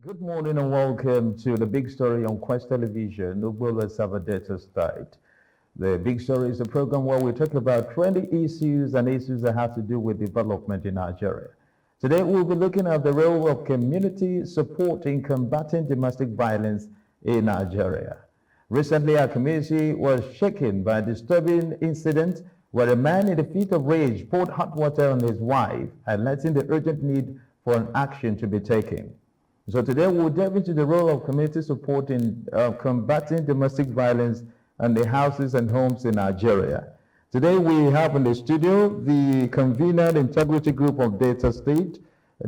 Good morning and welcome to the Big Story on Quest Television, Ubola Sabadeta State. The Big Story is a program where we talk about trendy issues and issues that have to do with development in Nigeria. Today we'll be looking at the role of community support in combating domestic violence in Nigeria. Recently, our community was shaken by a disturbing incident where a man in a fit of rage poured hot water on his wife, highlighting the urgent need for an action to be taken. So today we'll delve into the role of community support in combating domestic violence and the houses and homes in Nigeria. Today we have in the studio the convener, the Integrity Group of Delta State,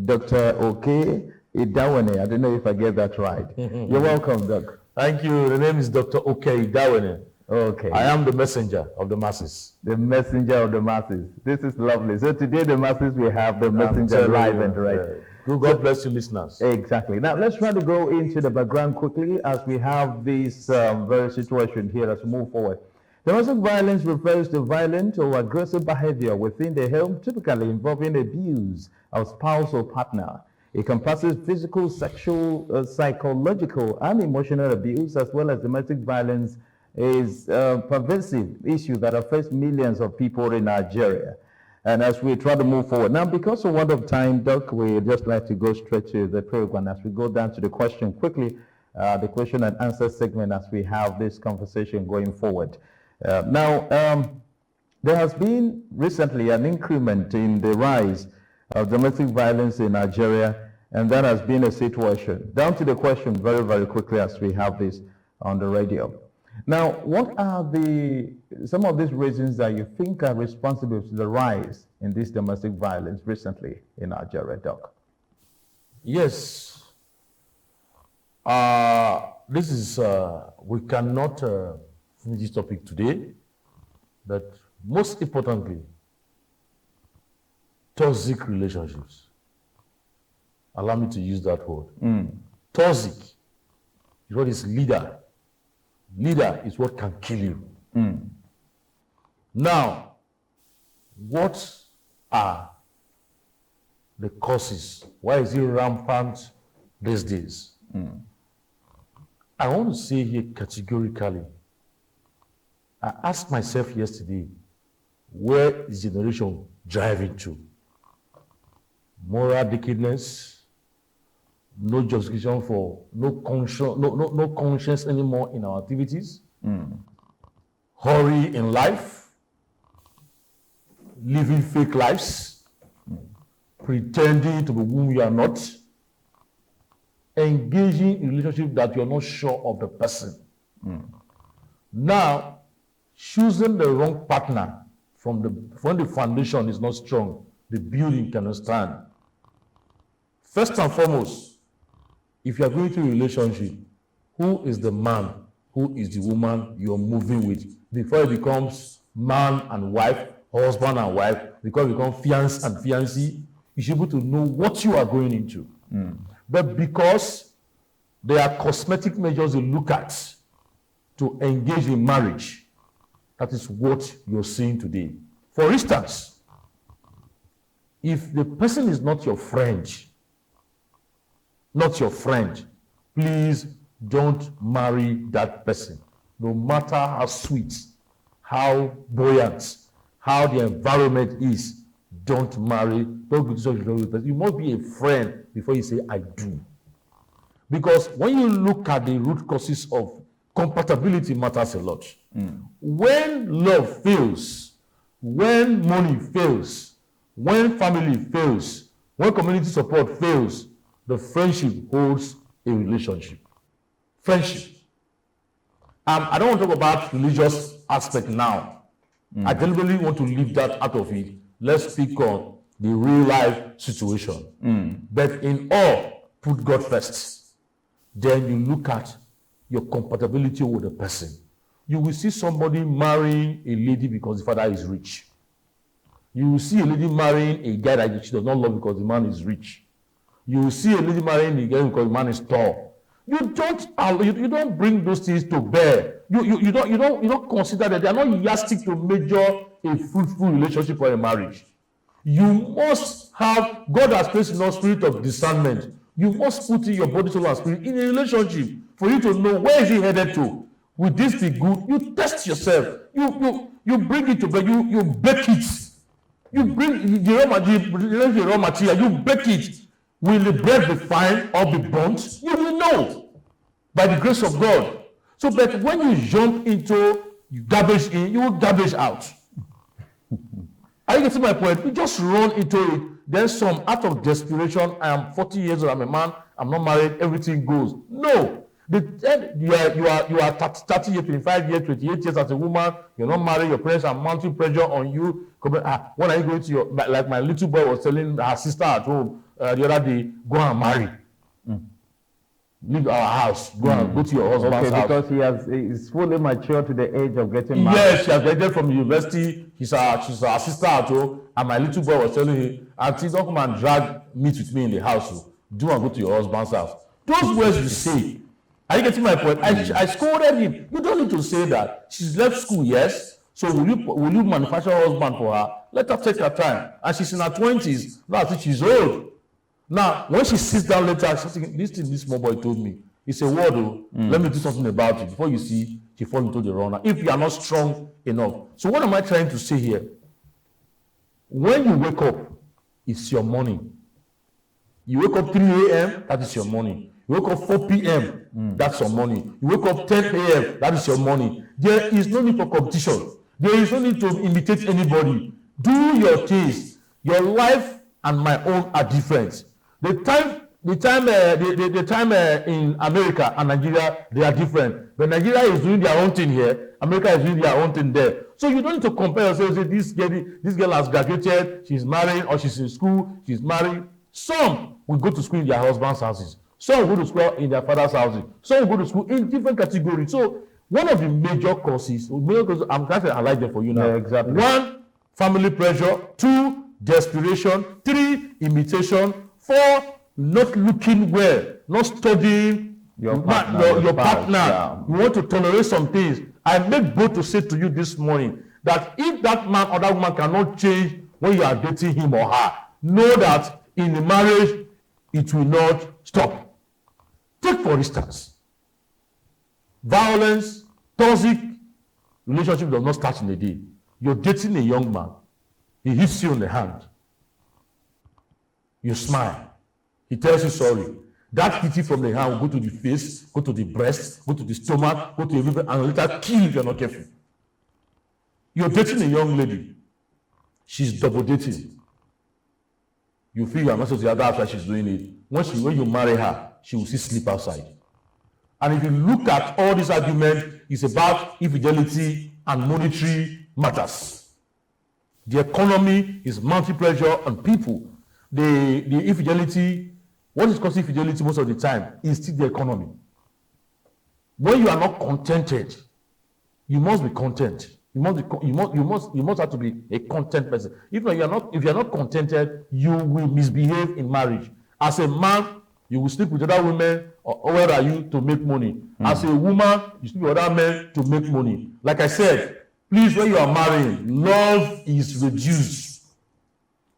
Dr. Oke Idawen. I don't know if I get that right. You're welcome, Doc. Thank you. The name is Dr. Oke Idawen. Okay. I am the messenger of the masses. The messenger of the masses. This is lovely. So today the masses, we have the messenger live and direct. God bless you, listeners. Exactly. Now, let's try to go into the background quickly as we have this very situation here as we move forward. Domestic violence refers to violent or aggressive behavior within the home, typically involving abuse of spouse or partner. It encompasses physical, sexual, psychological, and emotional abuse, as well as domestic violence is a pervasive issue that affects millions of people in Nigeria. And as we try to move forward. Now, because of want of time, Doc, we'd just like to go straight to the program as we go down to the question quickly, the question and answer segment as we have this conversation going forward. There has been recently an increment in the rise of domestic violence in Nigeria, and that has been a situation. Down to the question very, very quickly as we have this on the radio. Now, what are some of these reasons that you think are responsible to the rise in this domestic violence recently in Nigeria, Doc? Yes. This is, we cannot finish this topic today, but most importantly, toxic relationships. Allow me to use that word. Toxic is what is leader. Leader is what can kill you. Now, what are the causes? Why is it rampant these days? I want to say here categorically, I asked myself yesterday, where is the generation driving to? Moral decadence, no justification for no conscience anymore in our activities, hurry in life, living fake lives, pretending to be whom you are not, engaging in relationship that you are not sure of the person. Now, choosing the wrong partner when the foundation is not strong, the building cannot stand. First and foremost, if you are going to a relationship, who is the man, who is the woman you are moving with? Before it becomes man and wife, husband and wife, because it becomes fiancé and fiancée, you should be able to know what you are going into. But because there are cosmetic measures you look at to engage in marriage, that is what you're seeing today. For instance, if the person is not your friend, please don't marry that person. No matter how sweet, how buoyant, how the environment is, don't marry, don't go to such a person. You must be a friend before you say, I do. Because when you look at the root causes of compatibility matters a lot. When love fails, when money fails, when family fails, when community support fails, the friendship holds a relationship. Friendship. I don't want to talk about religious aspect now. I deliberately want to leave that out of it. Let's speak on the real life situation. But in all, put God first. Then you look at your compatibility with the person. You will see somebody marrying a lady because the father is rich. You will see a lady marrying a guy that she does not love because the man is rich. You will see a lady marrying a guy because the man is tall. You don't bring those things to bear. You don't consider that they are not yardstick to measure a fruitful relationship or a marriage. You must have, God has placed in us spirit of discernment You must put in your body, soul, and spirit in a relationship for you to know where is it headed to. Will this be good? You test yourself. You bring it to bed. You bake it. You bring the raw material. You bake it. Will the bread be fine or be burnt? You will know by the grace of God. So, but when you jump into garbage in, you will garbage out. Are you getting my point? You just run into it. Then some out of desperation. I am 40 years old. I'm a man. I'm not married. Everything goes. No. You are 30 years, 25 years, 28 years as a woman. You're not married. Your parents are mounting pressure on you. When are you going to like my little boy was telling her sister at home the other day, go and marry. Leave our house. Go to your husband's house. Because he's fully mature to the age of getting married. Yes, she has graduated from university. She's our sister at home. And my little boy was telling him, Auntie, don't come and drag meat with me in the house. Do and go to your husband's house. Those words you say. Are you getting my point? I scolded him. You don't need to say that. She's left school, yes. So will you manufacture a husband for her? Let her take her time. And she's in her 20s. Now I think she's old. Now, when she sits down later, she's thinking, this small boy told me. It's a word, let me do something about it. Before you see, she falls into the runner. If you are not strong enough. So what am I trying to say here? When you wake up, it's your morning. You wake up 3 a.m., that is your morning. You wake up 4 p.m., that's your morning. You wake up 10 a.m., that is your morning. There is no need for competition. There is no need to imitate anybody. Do your things. Your life and my own are different. The time in America and Nigeria, they are different. But Nigeria is doing their own thing here. America is doing their own thing there. So you don't need to compare yourself. Say this girl has graduated, she's married, or she's in school, she's married. Some will go to school in their husband's houses. Some will go to school in their father's houses. Some will go to school in different categories. So one of the major causes, I'm trying to highlight them for you now. Yeah, exactly. 1, family pressure. 2, desperation. 3, imitation. 4, not looking well, not studying your partner. Yeah. You want to tolerate some things. I make bold to say to you this morning that if that man or that woman cannot change when you are dating him or her, know that in the marriage, it will not stop. Take for instance, violence, toxic relationship does not start in a day. You're dating a young man. He hits you on the hand. You smile. He tells you sorry. That hitting from the hand will go to the face, go to the breast, go to the stomach, go to everywhere, and later kill if you're not careful. You're dating a young lady. She's double dating. You feel you're not supposed to have that, that's why she's doing it. When you marry her, she will still sleep outside. And if you look at all this argument, it's about infidelity and monetary matters. The economy is mounting pressure on people. The infidelity, what is causing infidelity most of the time is still the economy. When you are not contented, you must be content. You must have to be a content person. If you are not contented, you will misbehave in marriage. As a man, you will sleep with other women or where are you to make money. As a woman, you sleep with other men to make money. Like I said, please, when you are marrying, love is reduced.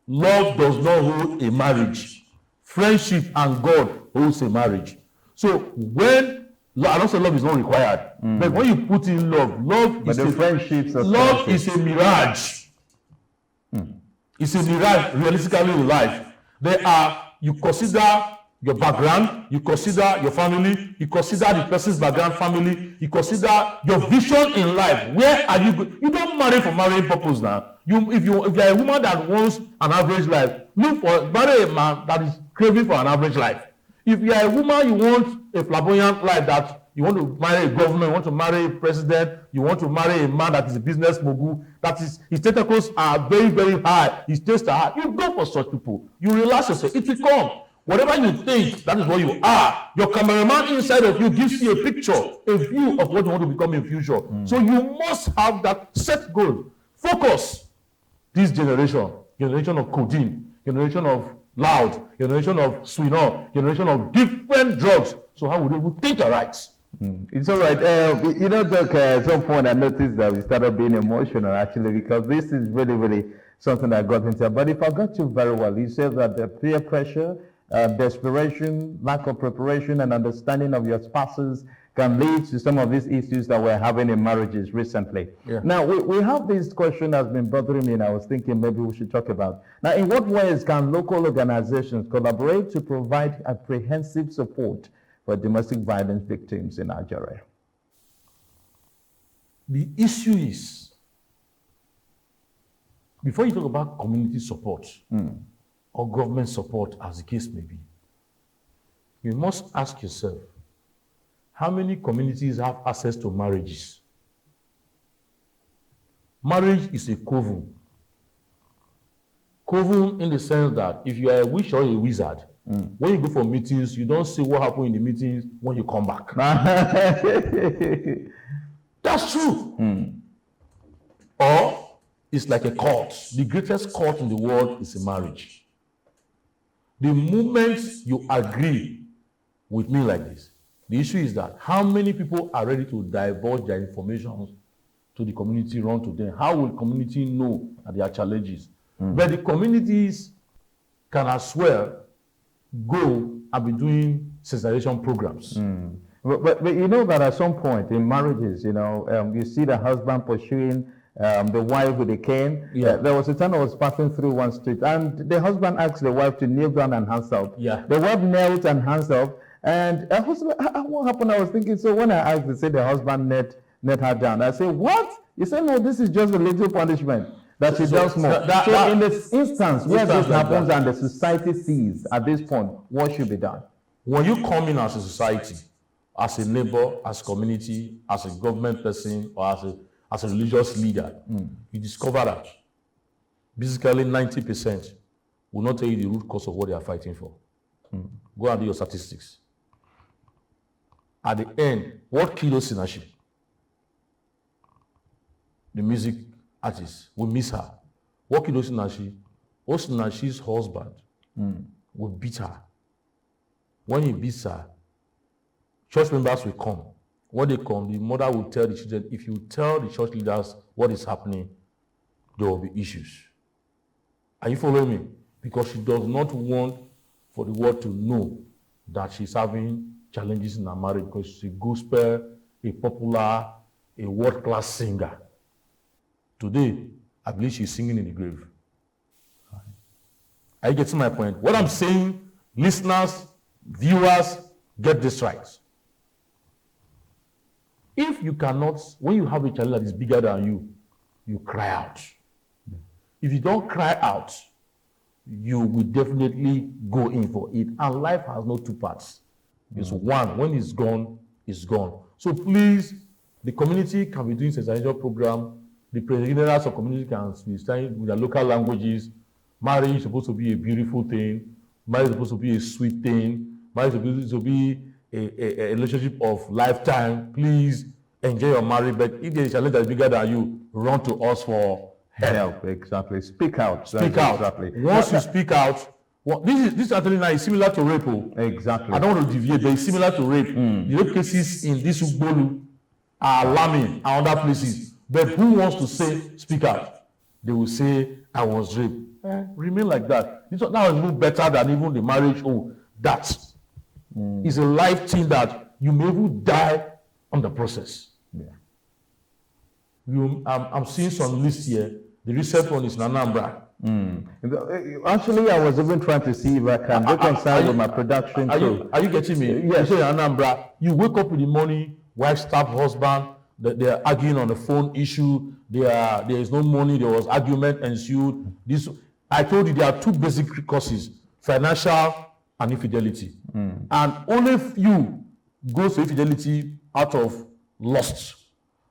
Love does not hold a marriage. Friendship and God holds a marriage. So when I don't say love is not required, but when you put in love is a mirage. It's a mirage realistically in life. You consider your background, you consider your family, you consider the person's background, family, you consider your vision in life. Where are you going? You don't marry for marrying purpose now. If you're a woman that wants an average life, marry a man that is craving for an average life. If you are a woman, you want a flamboyant life, that you want to marry a governor, you want to marry a president, you want to marry a man that is a business mogul, that is, his tentacles are very, very high, his tastes are high. You go for such people. You relax yourself. It will come. Whatever you think, that is what you are. Your cameraman inside of you gives you a picture, a view of what you want to become in future. So you must have that set goal. Focus. This generation of codeine, generation of loud, generation of sweetener, generation of different drugs. So how would they think right? It's all right. Doc, at some point I noticed that we started being emotional actually, because this is really, really something that got into. But if I got you very well, you said that the peer pressure desperation, lack of preparation and understanding of your spouses can lead to some of these issues that we're having in marriages recently. Yeah. Now, we have this question that's been bothering me, and I was thinking maybe we should talk about. Now, in what ways can local organizations collaborate to provide comprehensive support for domestic violence victims in Nigeria? The issue is, before you talk about community support or government support, as the case may be, you must ask yourself, how many communities have access to marriages? Marriage is a coven. Coven in the sense that if you are a witch or a wizard, when you go for meetings, you don't see what happened in the meetings when you come back. That's true. Or it's like a court. The greatest court in the world is a marriage. The moment you agree with me like this, the issue is that how many people are ready to divulge their information to the community, run to them? How will community know that there are challenges? But the communities can as well go and be doing sensitization programs. But you know that at some point in marriages, you see the husband pursuing the wife with a cane. Yeah. There was a time I was passing through one street, and the husband asked the wife to kneel down and hands up. Yeah. The wife knelt and hands up, and I was like, what happened? I was thinking, so when I asked, they said the husband knelt her down. I said, what? He said, no, this is just a little punishment that she does more. So in this instance where this happens and the society sees at this point, what should be done? When you come in as a society, as a neighbor, as a community, as a government person, or as a religious leader, you discover that basically 90% will not tell you the root cause of what they are fighting for. Go and do your statistics. At the end, what killed Osinachi? The music artist, we miss her. What killed Osinachi? Osinachi's husband will beat her. When he beats her, church members will come. When they come, the mother will tell the children, if you tell the church leaders what is happening, there will be issues. Are you following me? Because she does not want for the world to know that she's having challenges in her marriage because she's a gospel, a popular, a world-class singer. Today, I believe she's singing in the grave. Are you getting my point? What I'm saying, listeners, viewers, get this right. If you cannot, when you have a challenge that is bigger than you, you cry out. If you don't cry out, you will definitely go in for it. And life has no two parts. It's one. When it's gone, it's gone. So please, the community can be doing sensitization program. The presidents of community can be studying with their local languages. Marriage is supposed to be a beautiful thing. Marriage is supposed to be a sweet thing. Marriage is supposed to be a relationship of lifetime. Please enjoy your marriage. But if there is a challenge that is bigger than you, run to us for help. Exactly. Speak out. Speak out. Exactly. Once you speak out, well, this actually now is similar to rape. Exactly. I don't want to deviate, but it's similar to rape. The rape cases in this Ugbolu are alarming and other places. But who wants to say, speak out? They will say, I was raped. Remain like that. This now is no better than even the marriage. Oh, that is a life thing that you may even die on the process. Yeah. I'm seeing some lists here. The recent one is in Anambra. Actually, I was even trying to see if I can reconcile with my production too. Are you getting me? Yes. You say in Anambra, you wake up in the morning, wife stab husband, they are arguing on the phone issue, there is no money, there was argument ensued. I told you there are two basic causes, financial and infidelity. And only few goes to infidelity out of lust.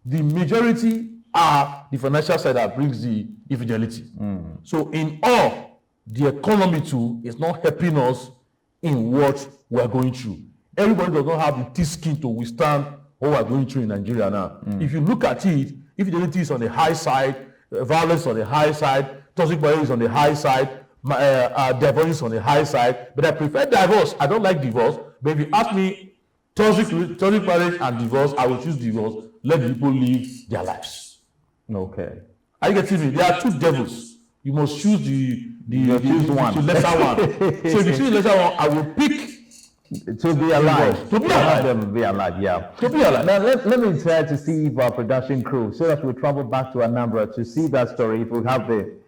The majority are the financial side that brings the infidelity. So in all, the economy too is not helping us in what we are going through. Everybody does not have the thick skin to withstand what we are going through in Nigeria now. If you look at it, infidelity is on the high side, violence on the high side, toxic marriage is on the high side, divorce is on the high side. But I prefer divorce. I don't like divorce. But if you ask me, toxic marriage and divorce, I will choose divorce. Let the people live their lives. Okay. Are you getting me? There are two devils. you must choose choose one. the lesser one. So if you choose the lesser one, I will pick to be alive. To be Have alive. them be alive, yeah. To be alive. Now, let me try to see if our production crew, so that we travel back to Anambra to see that story, if we have the